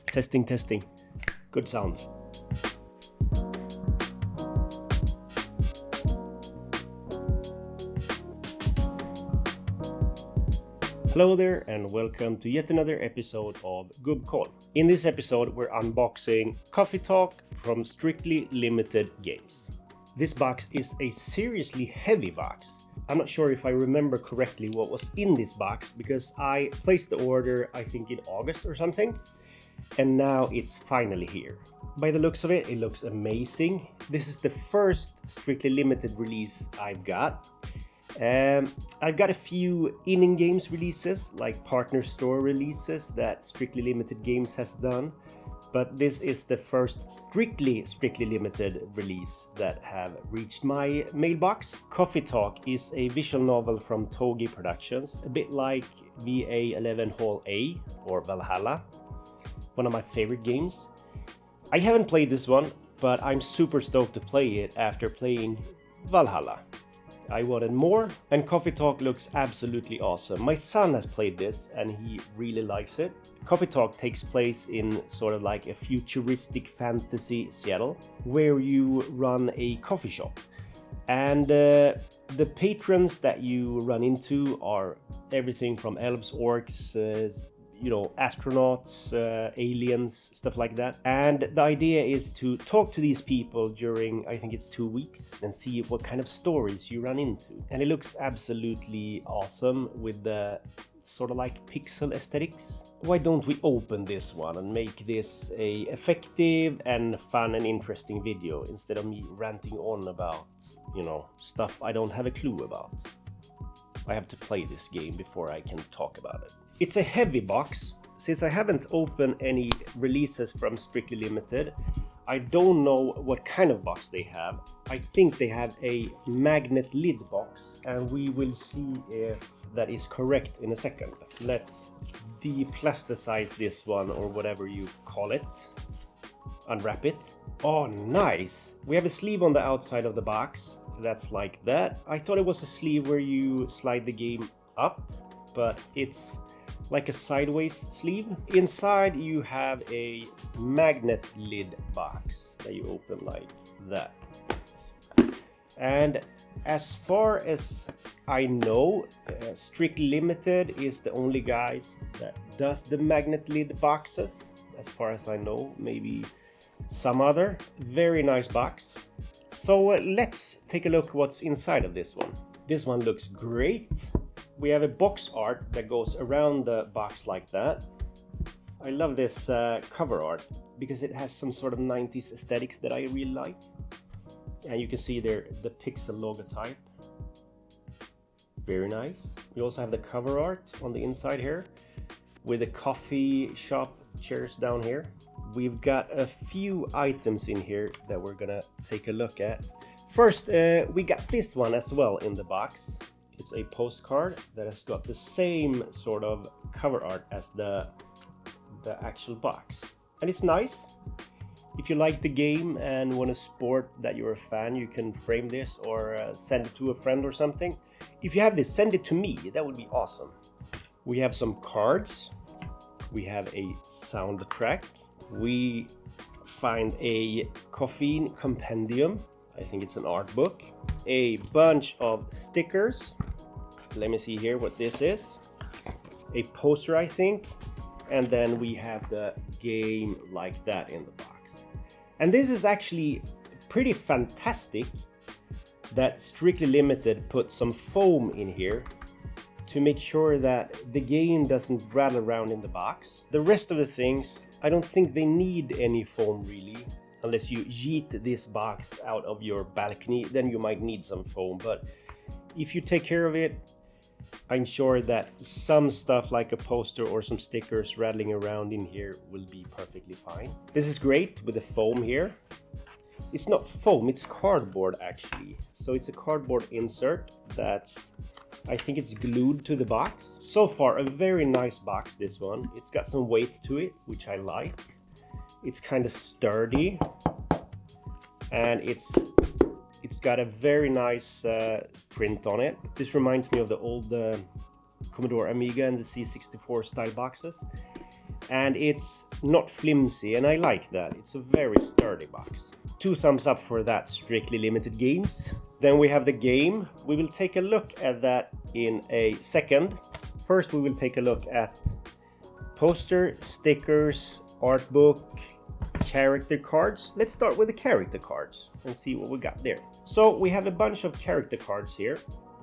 Testing. Good sound. Hello there and welcome to yet another episode of Good Call. In this episode we're unboxing Coffee Talk from Strictly Limited Games. This box is a seriously heavy box. I'm not sure if I remember correctly what was in this box because I placed the order I think in August or something, and now it's finally here. By the looks of it, it looks amazing. This is the first Strictly Limited release I've got. I've got a few in-games releases, like partner store releases that Strictly Limited Games has done, but this is the first strictly limited release that have reached my mailbox. Coffee Talk is a visual novel from Toge Productions, a bit like VA11 Hall A or Valhalla, one of my favorite games. I haven't played this one, but I'm super stoked to play it after playing Valhalla. I wanted more, and Coffee Talk looks absolutely awesome. My son has played this and he really likes it. Coffee Talk takes place in sort of like a futuristic fantasy Seattle, where you run a coffee shop. And the patrons that you run into are everything from elves, orcs, astronauts, aliens, stuff like that. And the idea is to talk to these people during, I think it's 2 weeks, and see what kind of stories you run into. And it looks absolutely awesome with the sort of like pixel aesthetics. Why don't we open this one and make this a effective and fun and interesting video instead of me ranting on about, stuff I don't have a clue about. I have to play this game before I can talk about it. It's a heavy box. Since I haven't opened any releases from Strictly Limited, I don't know what kind of box they have. I think they have a magnet lid box, and we will see if that is correct in a second. Let's deplasticize this one, or whatever you call it. Unwrap it. Oh, nice! We have a sleeve on the outside of the box. That's like that. I thought it was a sleeve where you slide the game up, but it's like a sideways sleeve. Inside you have a magnet lid box that you open like that. And as far as I know, Strictly Limited is the only guys that does the magnet lid boxes. As far as I know, maybe some other. Very nice box. So let's take a look what's inside of this one. This one looks great. We have a box art that goes around the box like that. I love this cover art because it has some sort of 90s aesthetics that I really like. And you can see there the pixel logotype. Very nice. We also have the cover art on the inside here with the coffee shop chairs down here. We've got a few items in here that we're gonna take a look at. First, we got this one as well in the box. It's a postcard that has got the same sort of cover art as the actual box. And it's nice. If you like the game and want to sport that you're a fan, you can frame this or send it to a friend or something. If you have this, send it to me. That would be awesome. We have some cards. We have a soundtrack. We find a caffeine compendium. I think it's an art book. A bunch of stickers. Let me see here what this is. A poster, I think. And then we have the game like that in the box. And this is actually pretty fantastic that Strictly Limited put some foam in here to make sure that the game doesn't rattle around in the box. The rest of the things, I don't think they need any foam really. Unless you yeet this box out of your balcony, then you might need some foam. But if you take care of it, I'm sure that some stuff like a poster or some stickers rattling around in here will be perfectly fine. This is great with the foam here. It's not foam, it's cardboard actually. So it's a cardboard insert that's, I think it's glued to the box. So far, a very nice box, this one. It's got some weight to it, which I like. It's kind of sturdy, and it's got a very nice print on it. This reminds me of the old Commodore Amiga and the C64 style boxes. And it's not flimsy, and I like that. It's a very sturdy box. 2 thumbs up for that, Strictly Limited Games. Then we have the game. We will take a look at that in a second. First, we will take a look at poster, stickers, art book, character cards. Let's start with the character cards and see what we got there. So we have a bunch of character cards here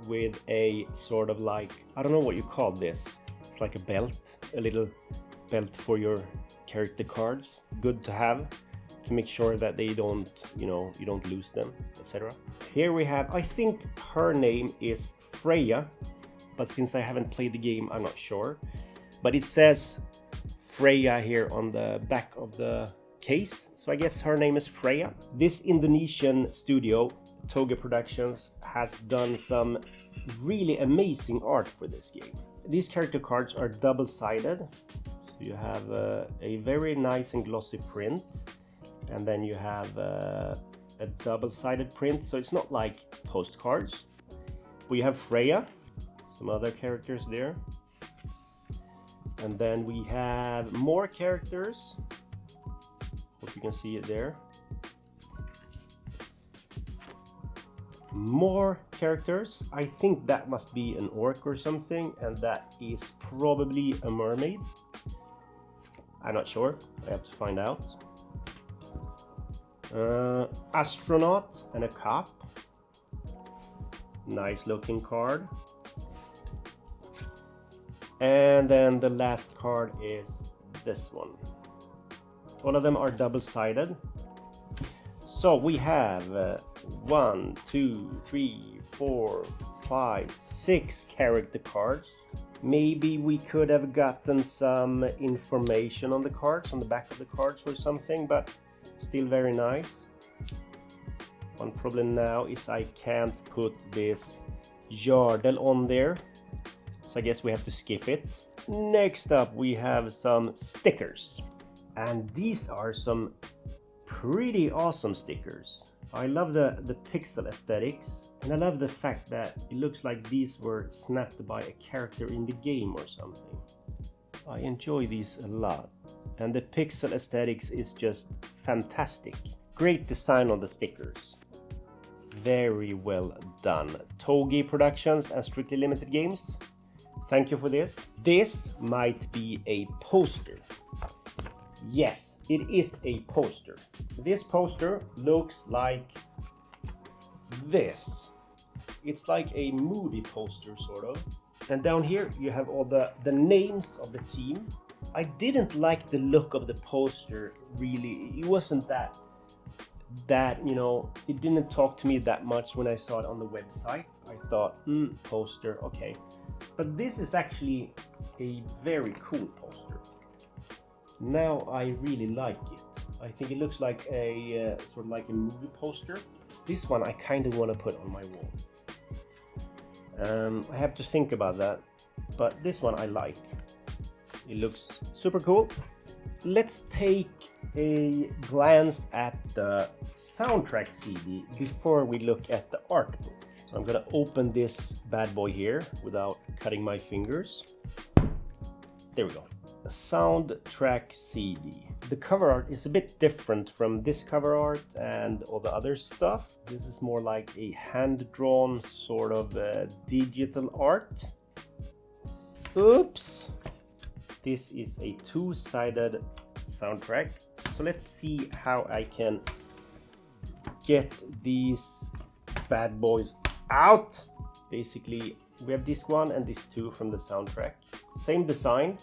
with a sort of like, I don't know what you call this. It's like a belt, a little belt for your character cards. Good to have to make sure that they don't, you don't lose them, etc. Here we have, I think her name is Freya, but since I haven't played the game, I'm not sure. But it says Freya here on the back of the case, so I guess her name is Freya. This Indonesian studio, Toge Productions, has done some really amazing art for this game. These character cards are double-sided, so you have a very nice and glossy print, and then you have a double-sided print, so it's not like postcards. We have Freya, some other characters there, and then we have more characters. Hope you can see it there. More characters. I think that must be an orc or something, and that is probably a mermaid. I'm not sure. I have to find out. Astronaut and a cop. Nice looking card. And then the last card is this one. All of them are double-sided. So we have 1, 2, 3, 4, 5, 6 character cards. Maybe we could have gotten some information on the cards, on the back of the cards or something, but still very nice. One problem now is I can't put this Yardel on there, so I guess we have to skip it. Next up we have some stickers. And these are some pretty awesome stickers. I love the pixel aesthetics, and I love the fact that it looks like these were snapped by a character in the game or something. I enjoy these a lot, and the pixel aesthetics is just fantastic. Great design on the stickers. Very well done. Toge Productions and Strictly Limited Games. Thank you for this. This might be a poster. Yes, it is a poster. This poster looks like this. It's like a movie poster, sort of. And down here you have all the names of the team. I didn't like the look of the poster, really. It wasn't that, it didn't talk to me that much when I saw it on the website. I thought, poster, okay. But this is actually a very cool poster. Now I really like it. I think it looks like a sort of like a movie poster. This one I kind of want to put on my wall. I have to think about that, but this one I like. It looks super cool. Let's take a glance at the soundtrack CD before we look at the art book. So I'm gonna open this bad boy here without cutting my fingers. There we go. A soundtrack CD. The cover art is a bit different from this cover art and all the other stuff. This is more like a hand-drawn sort of digital art. Oops! This is a two-sided soundtrack. So let's see how I can get these bad boys out. Basically, we have disc 1 and disc 2 from the soundtrack. Same design.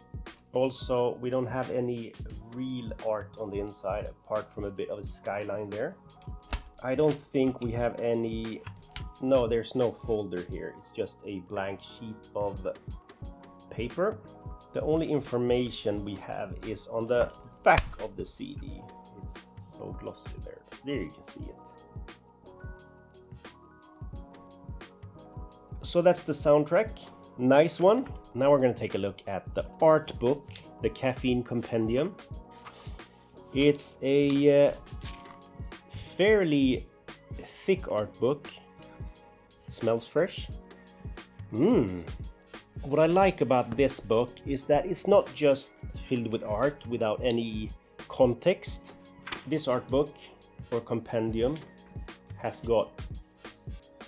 Also, we don't have any real art on the inside apart from a bit of a skyline there. I don't think we have any... No, there's no folder here. It's just a blank sheet of paper. The only information we have is on the back of the CD. It's so glossy there. There you can see it. So that's the soundtrack. Nice one. Now we're going to take a look at the art book, the Caffeine Compendium. It's a fairly thick art book. It smells fresh. What I like about this book is that it's not just filled with art without any context. This art book or compendium has got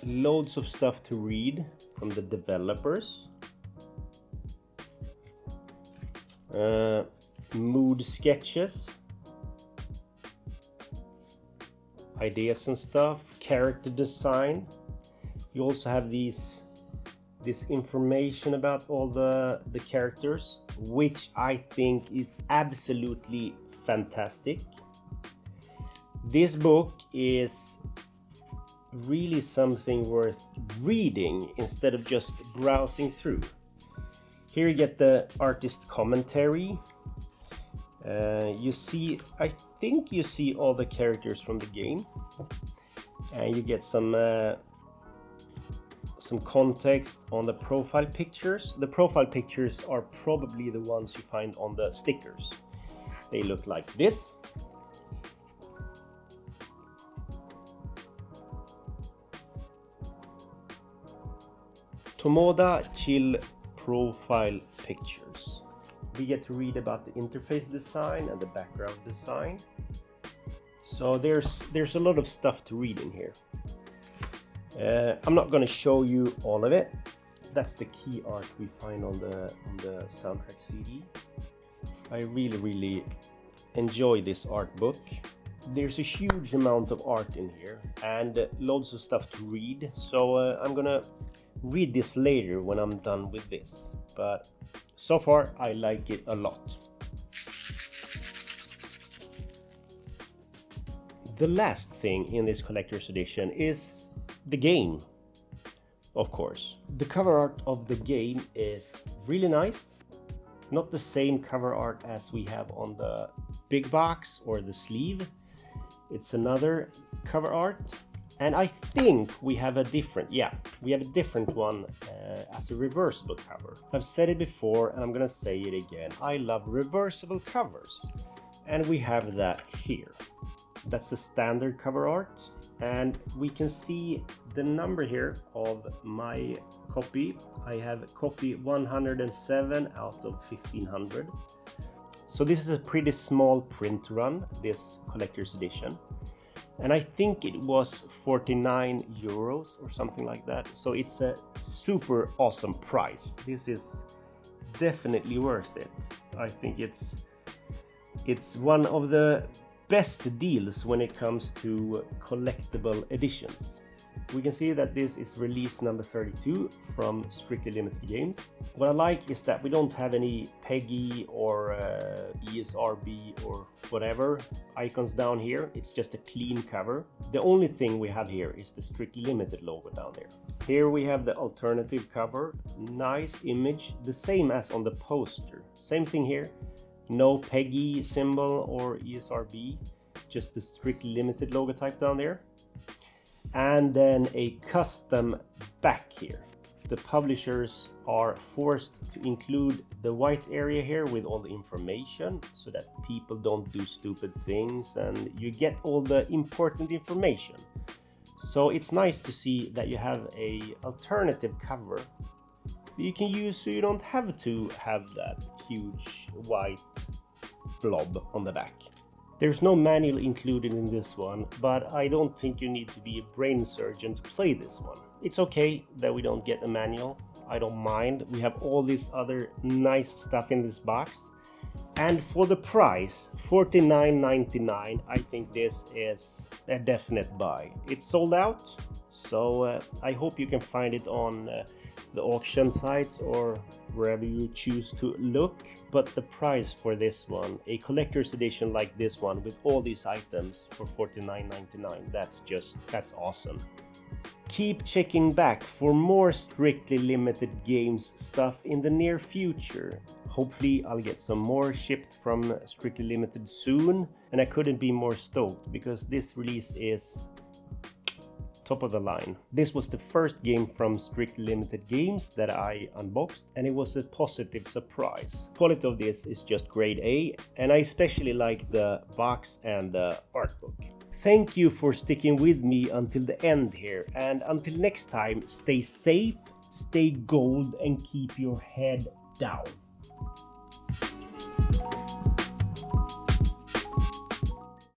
loads of stuff to read from the developers, mood sketches, ideas and stuff, character design. You also have this information about all the characters, which I think is absolutely fantastic. This book is really something worth reading instead of just browsing through. Here you get the artist commentary. I think you see all the characters from the game, and you get some context on the profile pictures. The profile pictures are probably the ones you find on the stickers. They look like this. Tomoda Chill profile pictures. We get to read about the interface design and the background design. So there's a lot of stuff to read in here. I'm not going to show you all of it. That's the key art we find on the soundtrack CD. I really enjoy this art book. There's a huge amount of art in here and loads of stuff to read. So I'm gonna read this later when I'm done with this. But so far I like it a lot. The last thing in this collector's edition is the game, of course. The cover art of the game is really nice. Not the same cover art as we have on the big box or the sleeve. It's another cover art. And I think we have a different one as a reversible cover. I've said it before and I'm gonna say it again. I love reversible covers. And we have that here. That's the standard cover art. And we can see the number here of my copy. I have copy 107 out of 1500. So this is a pretty small print run, this collector's edition. And I think it was 49 euros or something like that. So it's a super awesome price. This is definitely worth it. I think it's one of the best deals when it comes to collectible editions. We can see that this is release number 32 from Strictly Limited Games. What I like is that we don't have any PEGI or ESRB or whatever icons down here. It's just a clean cover. The only thing we have here is the Strictly Limited logo down there. Here we have the alternative cover. Nice image, the same as on the poster. Same thing here. No PEGI symbol or ESRB, just the Strictly Limited logo type down there. And then a custom back here. The publishers are forced to include the white area here with all the information so that people don't do stupid things and you get all the important information. So it's nice to see that you have a alternative cover that you can use so you don't have to have that huge white blob on the back. There's no manual included in this one, but I don't think you need to be a brain surgeon to play this one. It's okay that we don't get a manual. I don't mind. We have all this other nice stuff in this box. And for the price, $49.99, I think this is a definite buy. It's sold out, so I hope you can find it on the auction sites or wherever you choose to look. But the price for this one, a collector's edition like this one with all these items for $49.99, that's awesome. Keep checking back for more Strictly Limited Games stuff in the near future. Hopefully I'll get some more shipped from Strictly Limited soon, and I couldn't be more stoked because this release is top of the line. This was the first game from Strictly Limited Games that I unboxed, and it was a positive surprise. Quality of this is just grade A, and I especially like the box and the art book. Thank you for sticking with me until the end here, and until next time, stay safe, stay gold and keep your head down.